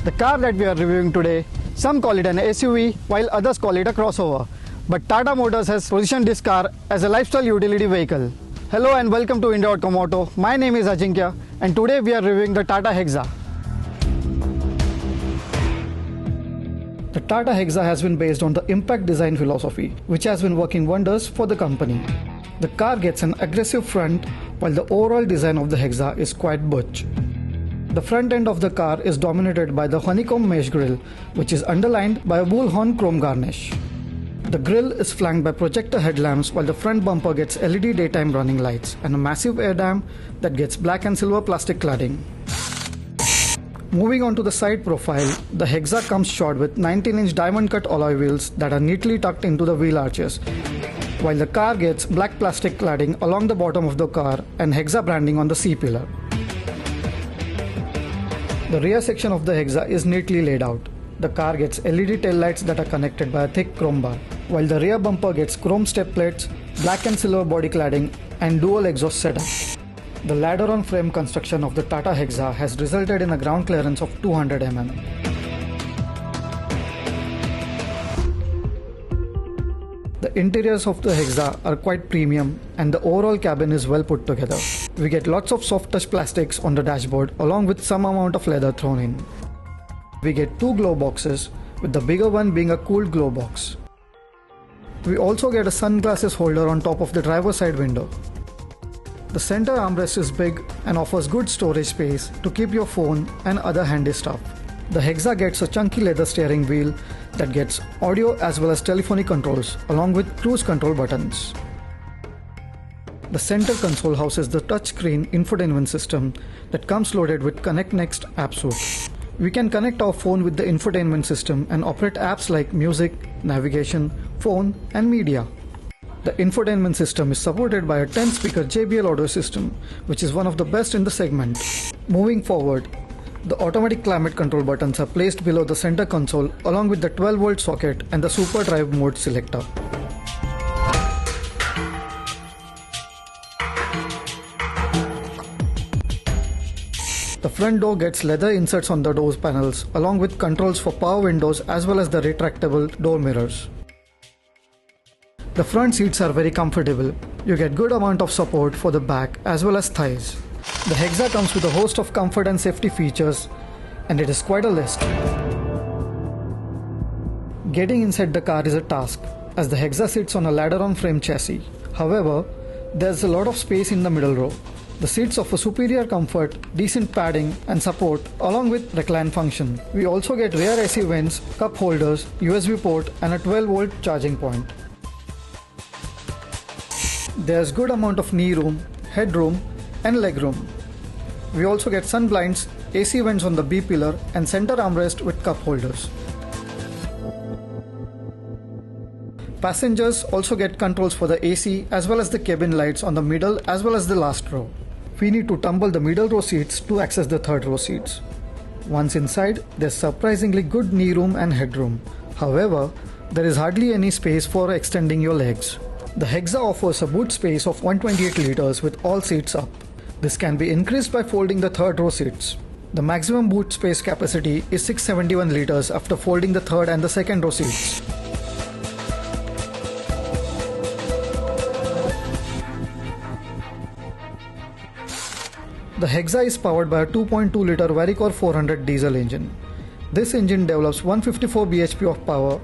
The car that we are reviewing today, some call it an SUV while others call it a crossover. But Tata Motors has positioned this car as a lifestyle utility vehicle. Hello and welcome to India.com Auto. My name is Ajinkya and today we are reviewing the Tata Hexa. The Tata Hexa has been based on the impact design philosophy, which has been working wonders for the company. The car gets an aggressive front while the overall design of the Hexa is quite butch. The front end of the car is dominated by the honeycomb mesh grille, which is underlined by a bullhorn chrome garnish. The grille is flanked by projector headlamps while the front bumper gets LED daytime running lights and a massive air dam that gets black and silver plastic cladding. Moving on to the side profile, the Hexa comes short with 19-inch diamond cut alloy wheels that are neatly tucked into the wheel arches, while the car gets black plastic cladding along the bottom of the car and Hexa branding on the C-pillar. The rear section of the Hexa is neatly laid out. The car gets LED tail lights that are connected by a thick chrome bar, while the rear bumper gets chrome step plates, black and silver body cladding and dual exhaust setup. The ladder-on frame construction of the Tata Hexa has resulted in a ground clearance of 200 mm. The interiors of the Hexa are quite premium and the overall cabin is well put together. We get lots of soft touch plastics on the dashboard along with some amount of leather thrown in. We get two glow boxes, with the bigger one being a cooled glow box. We also get a sunglasses holder on top of the driver's side window. The center armrest is big and offers good storage space to keep your phone and other handy stuff. The Hexa gets a chunky leather steering wheel that gets audio as well as telephonic controls along with cruise control buttons. The center console houses the touchscreen infotainment system that comes loaded with Connect Next app suite. We can connect our phone with the infotainment system and operate apps like music, navigation, phone and media. The infotainment system is supported by a 10-speaker JBL audio system, which is one of the best in the segment. Moving forward, the automatic climate control buttons are placed below the center console along with the 12-volt socket and the Super Drive mode selector. The front door gets leather inserts on the doors panels along with controls for power windows as well as the retractable door mirrors. The front seats are very comfortable. You get good amount of support for the back as well as thighs. The Hexa comes with a host of comfort and safety features and it is quite a list. Getting inside the car is a task as the Hexa sits on a ladder-on frame chassis. However, there's a lot of space in the middle row. The seats offer superior comfort, decent padding and support along with recline function. We also get rear AC vents, cup holders, USB port and a 12-volt charging point. There's good amount of knee room, headroom and legroom. We also get sun blinds, AC vents on the B pillar and center armrest with cup holders. Passengers also get controls for the AC as well as the cabin lights on the middle as well as the last row. We need to tumble the middle row seats to access the third row seats. Once inside, there's surprisingly good knee room and headroom. However, there is hardly any space for extending your legs. The Hexa offers a boot space of 128 liters with all seats up. This can be increased by folding the third row seats. The maximum boot space capacity is 671 liters after folding the third and the second row seats. The Hexa is powered by a 2.2-liter Varicore 400 diesel engine. This engine develops 154 bhp of power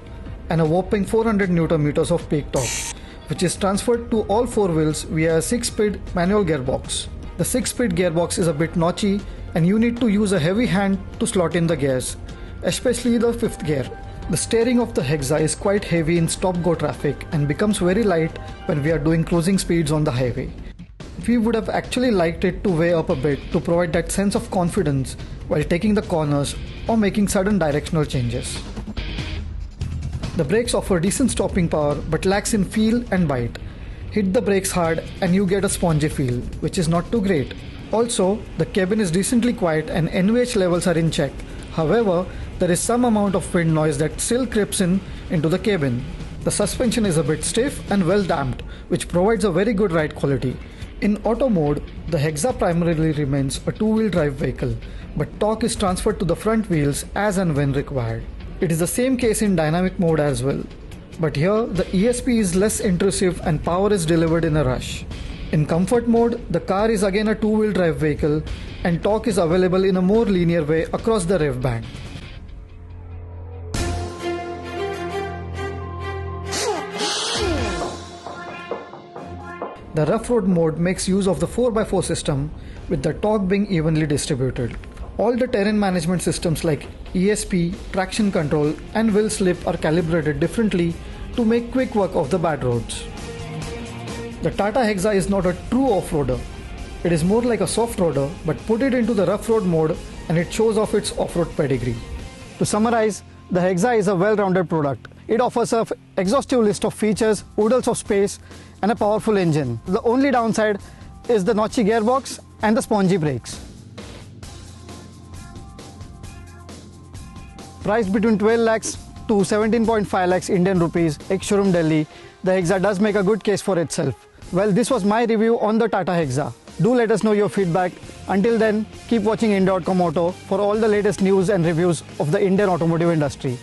and a whopping 400 Nm of peak torque, which is transferred to all four wheels via a 6-speed manual gearbox. The 6-speed gearbox is a bit notchy and you need to use a heavy hand to slot in the gears, especially the 5th gear. The steering of the Hexa is quite heavy in stop-go traffic and becomes very light when we are doing cruising speeds on the highway. We would have actually liked it to weigh up a bit to provide that sense of confidence while taking the corners or making sudden directional changes. The brakes offer decent stopping power but lacks in feel and bite. Hit the brakes hard and you get a spongy feel, which is not too great. Also, the cabin is decently quiet and NVH levels are in check. However, there is some amount of wind noise that still creeps into the cabin. The suspension is a bit stiff and well damped, which provides a very good ride quality. In auto mode, the Hexa primarily remains a two-wheel drive vehicle, but torque is transferred to the front wheels as and when required. It is the same case in dynamic mode as well, but here the ESP is less intrusive and power is delivered in a rush. In comfort mode, the car is again a two-wheel drive vehicle and torque is available in a more linear way across the rev band. The rough road mode makes use of the 4x4 system with the torque being evenly distributed. All the terrain management systems like ESP, traction control and wheel slip are calibrated differently to make quick work of the bad roads. The Tata Hexa is not a true off-roader. It is more like a soft-roader, but put it into the rough road mode and it shows off its off-road pedigree. To summarize, the Hexa is a well-rounded product. It offers an exhaustive list of features, oodles of space and a powerful engine. The only downside is the notchy gearbox and the spongy brakes. Priced between 12 lakhs to 17.5 lakhs Indian rupees, ex-showroom Delhi, the Hexa does make a good case for itself. Well, this was my review on the Tata Hexa. Do let us know your feedback. Until then, keep watching India.com Auto for all the latest news and reviews of the Indian automotive industry.